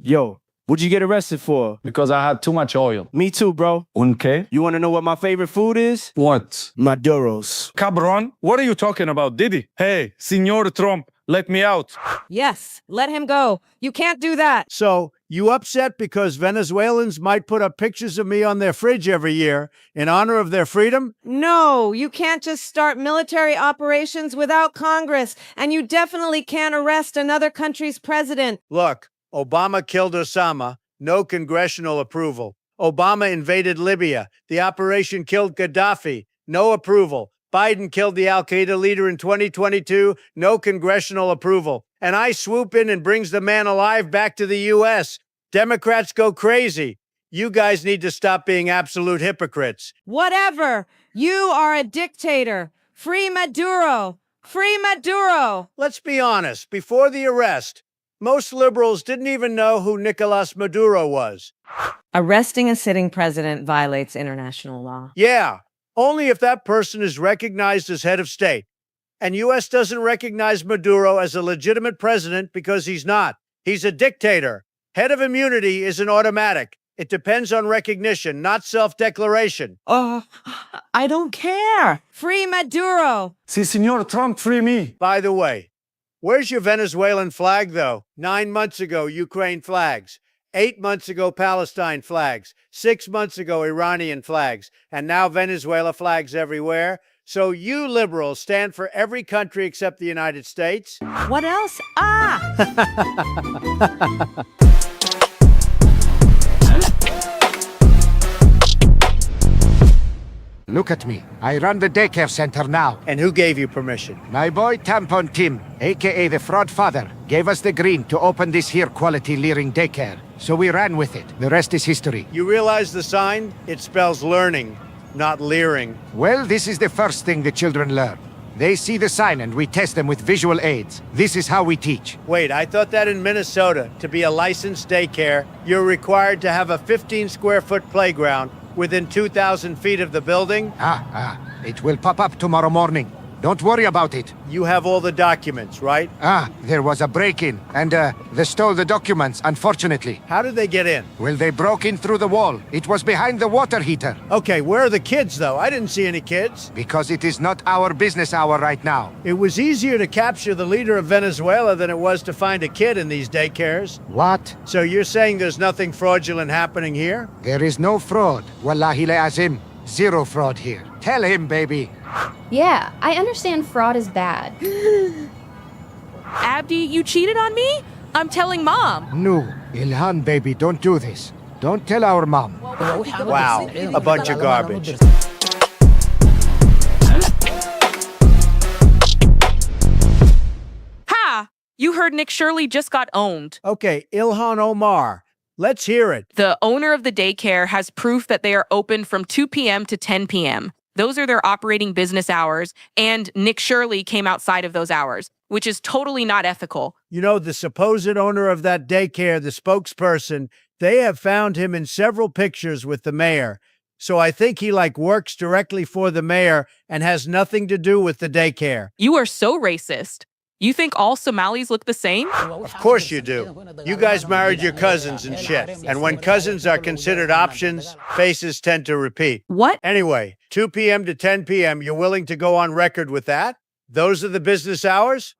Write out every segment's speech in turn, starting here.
Yo, what'd you get arrested for? Because I had too much oil. Me too, bro. Okay. You want to know what my favorite food is? What? Maduros. Cabron? What are you talking about, Diddy? Hey, Senor Trump, let me out. Yes, let him go. You can't do that. So, you upset because Venezuelans might put up pictures of me on their fridge every year in honor of their freedom? No, you can't just start military operations without Congress, and you definitely can't arrest another country's president. Look, Obama killed Osama, no congressional approval. Obama invaded Libya. The operation killed Gaddafi, no approval. Biden killed the al-Qaeda leader in 2022, no congressional approval. And I swoop in and brings the man alive back to the U.S. Democrats go crazy. You guys need to stop being absolute hypocrites. Whatever. You are a dictator. Free Maduro. Free Maduro. Let's be honest, before the arrest, most liberals didn't even know who Nicolas Maduro was. Arresting a sitting president violates international law. Yeah, only if that person is recognized as head of state. And U.S. doesn't recognize Maduro as a legitimate president because he's not. He's a dictator. Head of immunity isn't automatic. It depends on recognition, not self-declaration. I don't care. Free Maduro. Si, Senor Trump, free me. By the way, where's your Venezuelan flag, though? 9 months ago, Ukraine flags. 8 months ago, Palestine flags. 6 months ago, Iranian flags. And now Venezuela flags everywhere. So you liberals stand for every country except the United States? What else? Look at me. I run the daycare center now. And who gave you permission? My boy Tampon Tim, aka the fraud father, gave us the green to open this here quality leering daycare. So we ran with it. The rest is history. You realize the sign? It spells learning, not leering. Well, this is the first thing the children learn. They see the sign and we test them with visual aids. This is how we teach. Wait, I thought that in Minnesota, to be a licensed daycare, you're required to have a 15-square-foot playground within 2,000 feet of the building? It will pop up tomorrow morning. Don't worry about it. You have all the documents, right? There was a break-in, and they stole the documents, unfortunately. How did they get in? Well, they broke in through the wall. It was behind the water heater. Okay, where are the kids, though? I didn't see any kids. Because it is not our business hour right now. It was easier to capture the leader of Venezuela than it was to find a kid in these daycares. What? So you're saying there's nothing fraudulent happening here? There is no fraud. Wallahi la azim. Zero fraud here. Tell him, baby. Yeah, I understand fraud is bad. Abdi, you cheated on me? I'm telling Mom. No, Ilhan, baby, don't do this. Don't tell our mom. Wow, a bunch of garbage. Ha! You heard Nick Shirley just got owned. Okay, Ilhan Omar. Let's hear it. The owner of the daycare has proof that they are open from 2 p.m. to 10 p.m. Those are their operating business hours, and Nick Shirley came outside of those hours, which is totally not ethical. You know, the supposed owner of that daycare, the spokesperson, they have found him in several pictures with the mayor. So I think he works directly for the mayor and has nothing to do with the daycare. You are so racist. You think all Somalis look the same? Of course you do. You guys married your cousins and shit. And when cousins are considered options, faces tend to repeat. What? Anyway, 2 p.m. to 10 p.m., you're willing to go on record with that? Those are the business hours?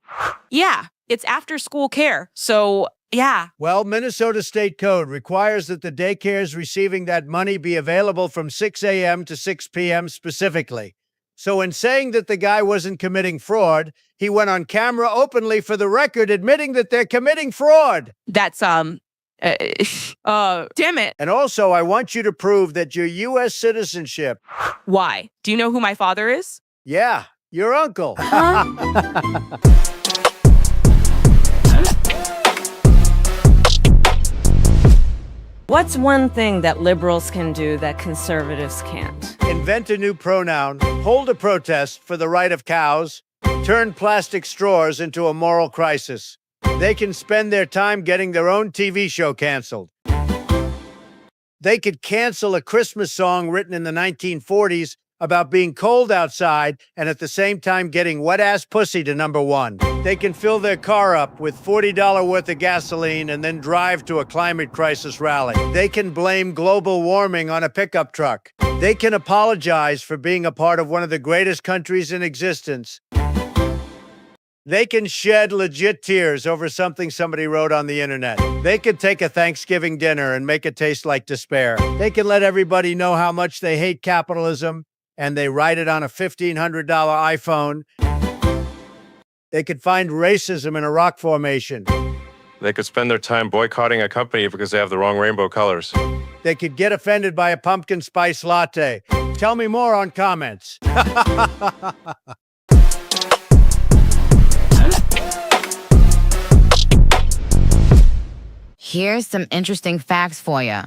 Yeah, it's after school care. So, yeah. Well, Minnesota State Code requires that the daycares receiving that money be available from 6 a.m. to 6 p.m. specifically. So in saying that the guy wasn't committing fraud, he went on camera openly for the record admitting that they're committing fraud. That's, damn it. And also, I want you to prove that your U.S. citizenship. Why? Do you know who my father is? Yeah, your uncle. What's one thing that liberals can do that conservatives can't? Invent a new pronoun, hold a protest for the right of cows, turn plastic straws into a moral crisis. They can spend their time getting their own TV show canceled. They could cancel a Christmas song written in the 1940s about being cold outside and at the same time getting wet-ass pussy to number one. They can fill their car up with $40 worth of gasoline and then drive to a climate crisis rally. They can blame global warming on a pickup truck. They can apologize for being a part of one of the greatest countries in existence. They can shed legit tears over something somebody wrote on the internet. They can take a Thanksgiving dinner and make it taste like despair. They can let everybody know how much they hate capitalism, and they write it on a $1,500 iPhone. They could find racism in a rock formation. They could spend their time boycotting a company because they have the wrong rainbow colors. They could get offended by a pumpkin spice latte. Tell me more on comments. Here's some interesting facts for you.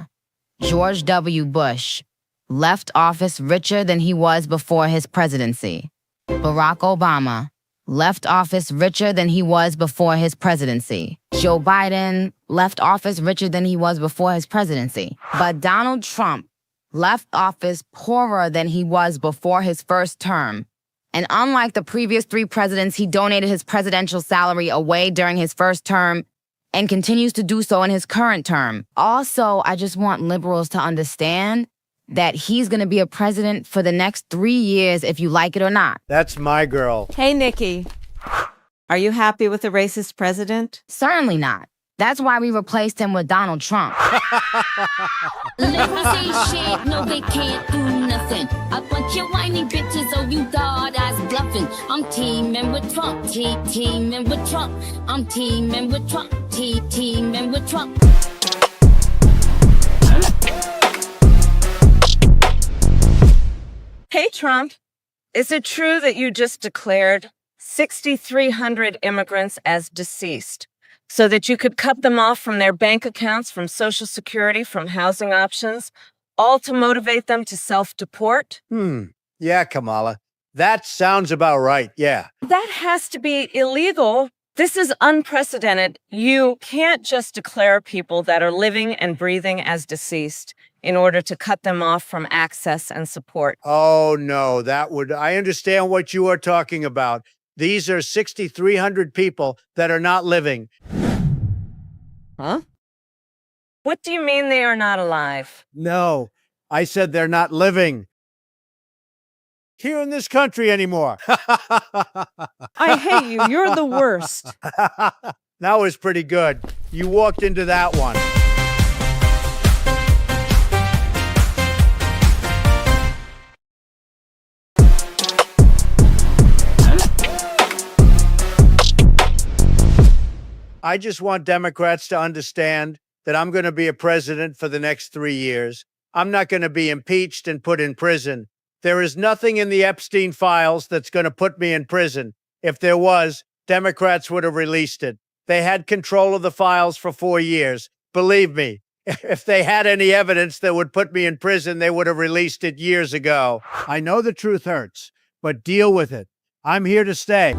George W. Bush left office richer than he was before his presidency. Barack Obama left office richer than he was before his presidency. Joe Biden left office richer than he was before his presidency. But Donald Trump left office poorer than he was before his first term. And unlike the previous three presidents, he donated his presidential salary away during his first term and continues to do so in his current term. Also, I just want liberals to understand that he's going to be a president for the next 3 years, if you like it or not. That's my girl. Hey, Nikki. Are you happy with the racist president? Certainly not. That's why we replaced him with Donald Trump. Liberals ain't shit, no they can't do nothing. A bunch of whiny bitches, oh you thought I was bluffing. I'm teaming with Trump, teaming with Trump. I'm teaming with Trump, teaming with Trump. Hey, Trump. Is it true that you just declared 6,300 immigrants as deceased so that you could cut them off from their bank accounts, from Social Security, from housing options, all to motivate them to self-deport? Yeah, Kamala. That sounds about right, yeah. That has to be illegal. This is unprecedented. You can't just declare people that are living and breathing as deceased in order to cut them off from access and support. Oh, no, I understand what you are talking about. These are 6,300 people that are not living. Huh? What do you mean they are not alive? No, I said they're not living here in this country anymore. I hate you. You're the worst. That was pretty good. You walked into that one. I just want Democrats to understand that I'm going to be a president for the next 3 years. I'm not going to be impeached and put in prison. There is nothing in the Epstein files that's going to put me in prison. If there was, Democrats would have released it. They had control of the files for 4 years. Believe me, if they had any evidence that would put me in prison, they would have released it years ago. I know the truth hurts, but deal with it. I'm here to stay.